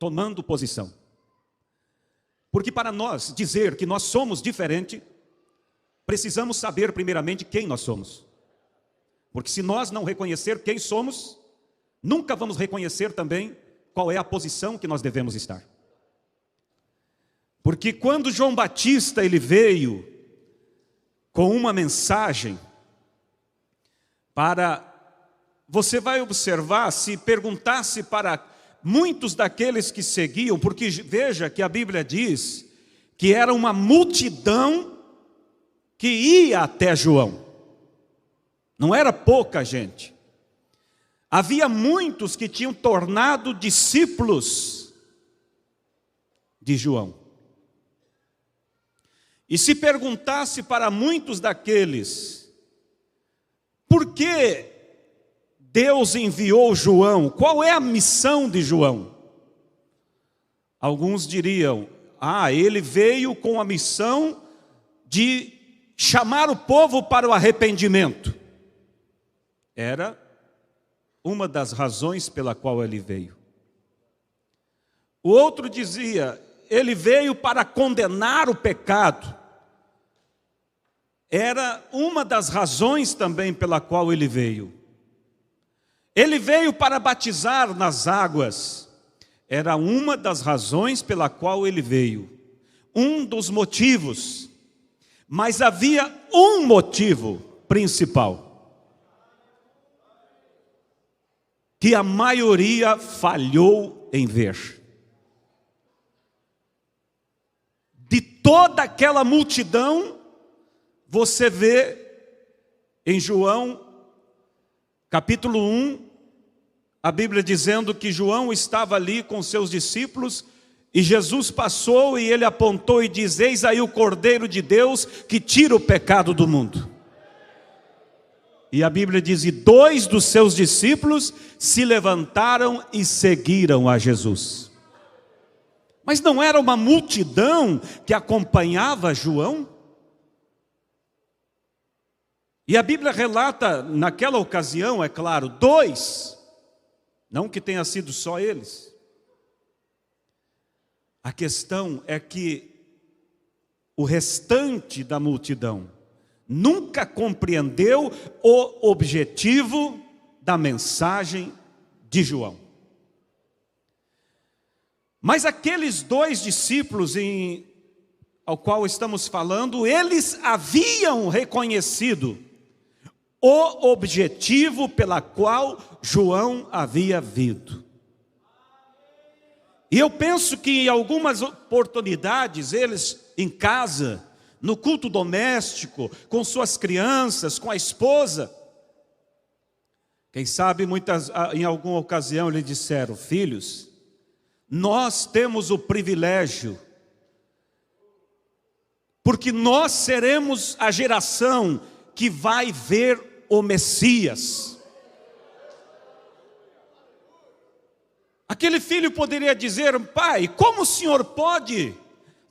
tomando posição. Porque para nós dizer que nós somos diferente, precisamos saber primeiramente quem nós somos. Porque se nós não reconhecer quem somos, nunca vamos reconhecer também qual é a posição que nós devemos estar. Porque quando João Batista ele veio com uma mensagem para... Você vai observar, se perguntasse para muitos daqueles que seguiam, porque veja que a Bíblia diz que era uma multidão que ia até João. Não era pouca gente. Havia muitos que tinham tornado discípulos de João. E se perguntasse para muitos daqueles, por que Deus enviou João? Qual é a missão de João? Alguns diriam, ele veio com a missão de chamar o povo para o arrependimento. Era uma das razões pela qual ele veio. O outro dizia, ele veio para condenar o pecado. Era uma das razões também pela qual ele veio. Ele veio para batizar nas águas. Era uma das razões pela qual ele veio. Um dos motivos. Mas havia um motivo principal. Que a maioria falhou em ver. De toda aquela multidão, você vê em João, capítulo 1, a Bíblia dizendo que João estava ali com seus discípulos, e Jesus passou e ele apontou e diz, eis aí o Cordeiro de Deus que tira o pecado do mundo. E a Bíblia diz, e 2 dos seus discípulos se levantaram e seguiram a Jesus. Mas não era uma multidão que acompanhava João? E a Bíblia relata, naquela ocasião, é claro, 2, não que tenha sido só eles. A questão é que o restante da multidão nunca compreendeu o objetivo da mensagem de João. Mas aqueles 2 discípulos ao qual estamos falando, eles haviam reconhecido o objetivo pela qual João havia vindo. E eu penso que em algumas oportunidades, eles em casa, no culto doméstico, com suas crianças, com a esposa, quem sabe em alguma ocasião lhe disseram, filhos, nós temos o privilégio, porque nós seremos a geração que vai ver o Messias. Aquele filho poderia dizer, pai, como o senhor pode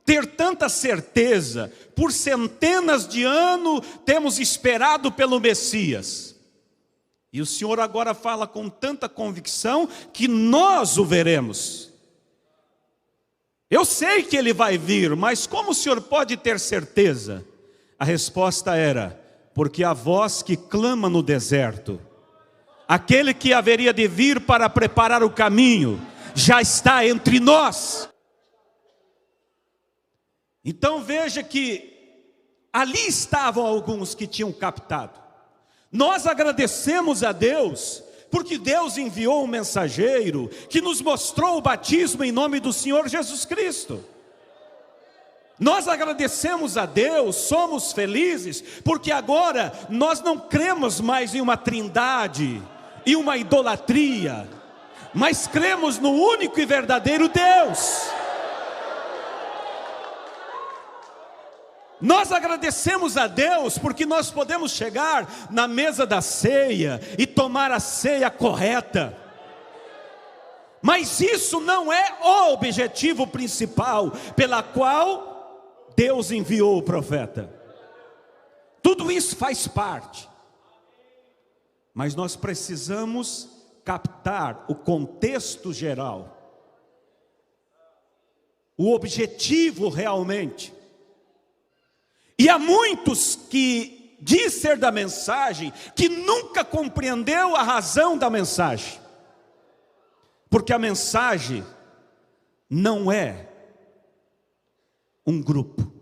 ter tanta certeza? Por centenas de anos temos esperado pelo Messias. E o senhor agora fala com tanta convicção que nós o veremos. Eu sei que ele vai vir, mas como o senhor pode ter certeza? A resposta era, porque a voz que clama no deserto, aquele que haveria de vir para preparar o caminho, já está entre nós. Então veja que ali estavam alguns que tinham captado. Nós agradecemos a Deus, porque Deus enviou um mensageiro que nos mostrou o batismo em nome do Senhor Jesus Cristo. Nós agradecemos a Deus, somos felizes, porque agora nós não cremos mais em uma trindade, em uma idolatria, mas cremos no único e verdadeiro Deus. Nós agradecemos a Deus porque nós podemos chegar na mesa da ceia e tomar a ceia correta. Mas isso não é o objetivo principal pela qual Deus enviou o profeta. Tudo isso faz parte. Mas nós precisamos captar o contexto geral. o objetivo realmente. E há muitos que diz ser da mensagem, que nunca compreendeu a razão da mensagem. Porque a mensagem não é um grupo.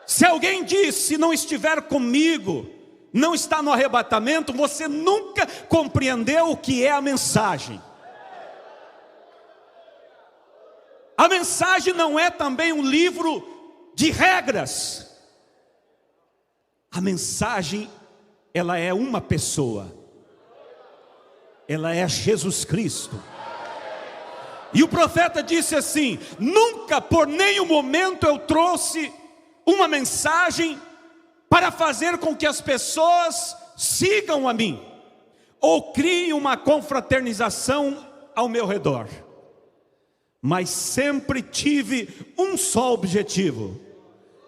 Se alguém diz, se não estiver comigo, não está no arrebatamento, você nunca compreendeu o que é a mensagem. A mensagem não é também um livro de regras. A mensagem, ela é uma pessoa. Ela é Jesus Cristo. E o profeta disse assim: nunca por nenhum momento eu trouxe uma mensagem para fazer com que as pessoas sigam a mim, ou criem uma confraternização ao meu redor. Mas sempre tive um só objetivo: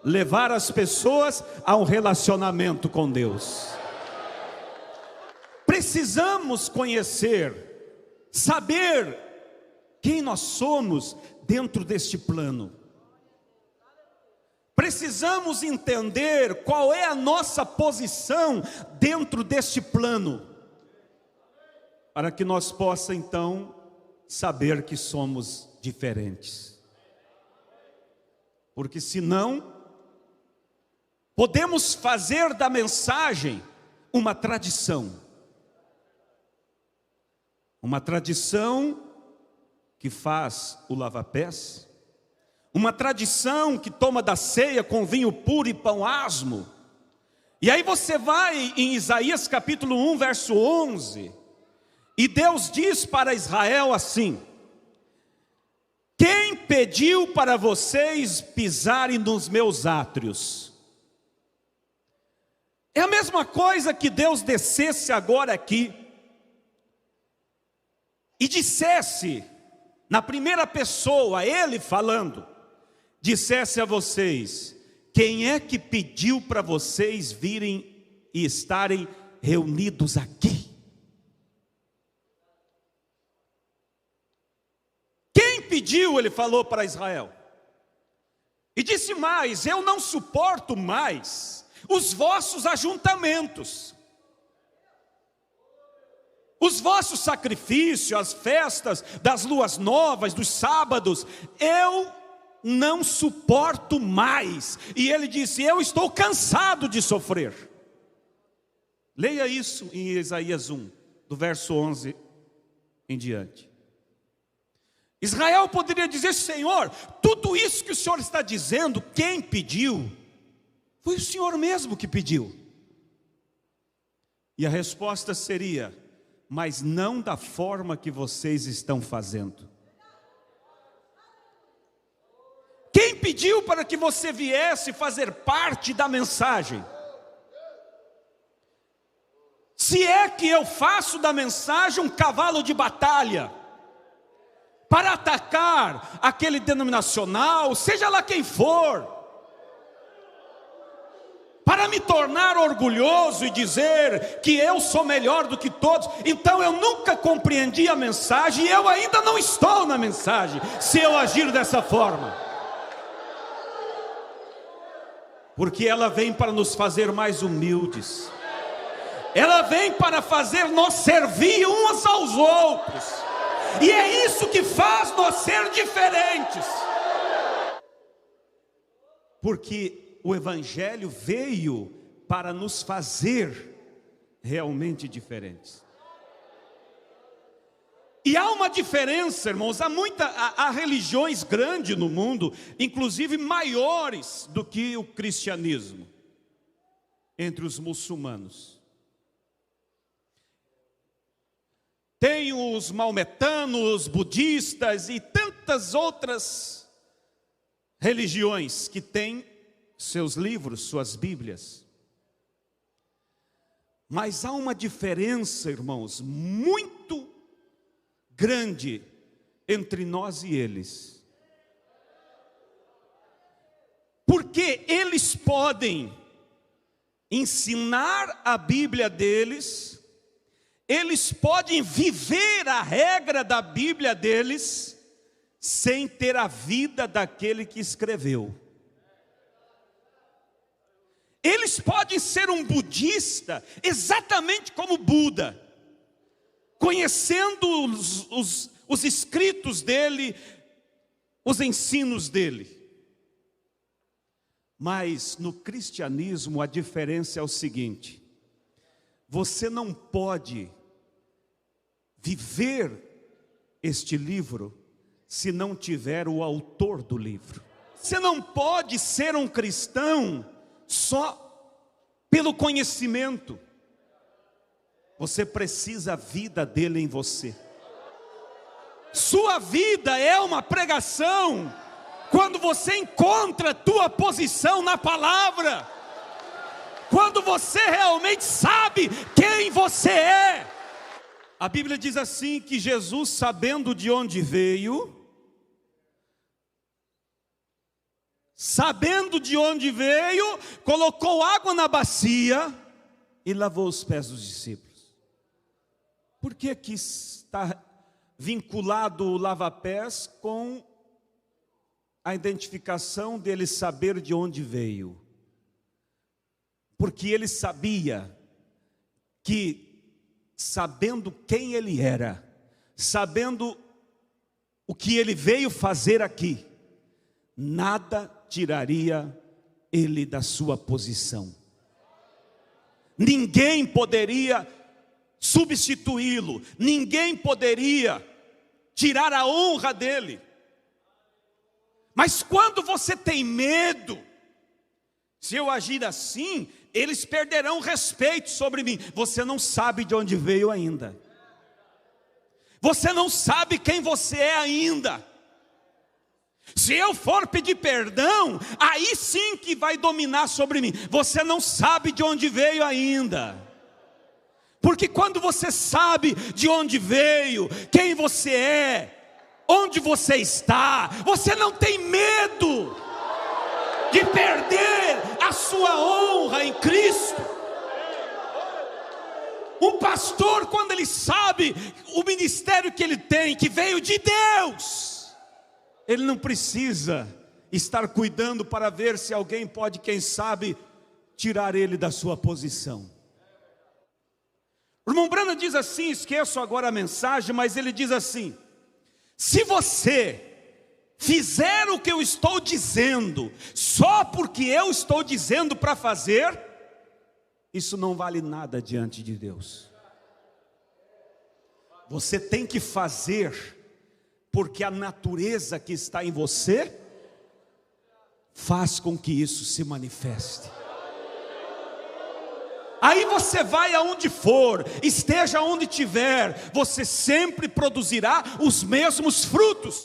levar as pessoas a um relacionamento com Deus. Precisamos conhecer, saber quem nós somos dentro deste plano. Precisamos entender qual é a nossa posição dentro deste plano, para que nós possamos então saber que somos diferentes. Porque senão, podemos fazer da mensagem uma tradição. Uma tradição que faz o lava-pés. Uma tradição que toma da ceia com vinho puro e pão asmo. E aí você vai em Isaías capítulo 1, verso 11. E Deus diz para Israel assim: quem pediu para vocês pisarem nos meus átrios? É a mesma coisa que Deus descesse agora aqui e dissesse, na primeira pessoa, Ele falando, dissesse a vocês: quem é que pediu para vocês virem e estarem reunidos aqui? Quem pediu? Ele falou para Israel. E disse mais: eu não suporto mais os vossos ajuntamentos, os vossos sacrifícios, as festas das luas novas, dos sábados, eu não suporto mais. E ele disse: eu estou cansado de sofrer. Leia isso em Isaías 1, do verso 11 em diante. Israel poderia dizer: Senhor, tudo isso que o Senhor está dizendo, quem pediu? Foi o Senhor mesmo que pediu. E a resposta seria: mas não da forma que vocês estão fazendo. Quem pediu para que você viesse fazer parte da mensagem? Se é que eu faço da mensagem um cavalo de batalha, para atacar aquele denominacional, seja lá quem for, para me tornar orgulhoso e dizer que eu sou melhor do que todos, então eu nunca compreendi a mensagem, e eu ainda não estou na mensagem, se eu agir dessa forma. Porque ela vem para nos fazer mais humildes, ela vem para fazer nós servir uns aos outros, e é isso que faz nós ser diferentes. Porque o Evangelho veio para nos fazer realmente diferentes. E há uma diferença, irmãos, há religiões grandes no mundo, inclusive maiores do que o cristianismo, entre os muçulmanos. Tem os maometanos, budistas e tantas outras religiões que têm seus livros, suas Bíblias. Mas há uma diferença, irmãos, muito grande entre nós e eles. Porque eles podem ensinar a Bíblia deles, eles podem viver a regra da Bíblia deles, sem ter a vida daquele que escreveu. Eles podem ser um budista exatamente como Buda, conhecendo os escritos dele, os ensinos dele. Mas no cristianismo a diferença é o seguinte: você não pode viver este livro se não tiver o autor do livro. Você não pode ser um cristão só pelo conhecimento. Você precisa da vida dele em você. Sua vida é uma pregação quando você encontra a tua posição na palavra, quando você realmente sabe quem você é. A Bíblia diz assim que Jesus, sabendo de onde veio, colocou água na bacia e lavou os pés dos discípulos. Por que que está vinculado o lava-pés com a identificação dele saber de onde veio? Porque ele sabia que, sabendo quem ele era, sabendo o que ele veio fazer aqui, nada tiraria ele da sua posição. Ninguém poderia substituí-lo, ninguém poderia tirar a honra dele. Mas quando você tem medo, se eu agir assim, eles perderão respeito sobre mim. Você não sabe de onde veio ainda. Você não sabe quem você é ainda. Se eu for pedir perdão, aí sim que vai dominar sobre mim. Você não sabe de onde veio ainda. Porque quando você sabe de onde veio, quem você é, onde você está, você não tem medo de perder a sua honra em Cristo. Um pastor, quando ele sabe o ministério que ele tem, que veio de Deus, ele não precisa estar cuidando para ver se alguém pode, quem sabe, tirar ele da sua posição. O irmão Branham diz assim, esqueço agora a mensagem, mas ele diz assim: se você fizer o que eu estou dizendo, só porque eu estou dizendo para fazer, isso não vale nada diante de Deus. Você tem que fazer, porque a natureza que está em você, faz com que isso se manifeste. Aí você vai aonde for, esteja onde tiver, você sempre produzirá os mesmos frutos.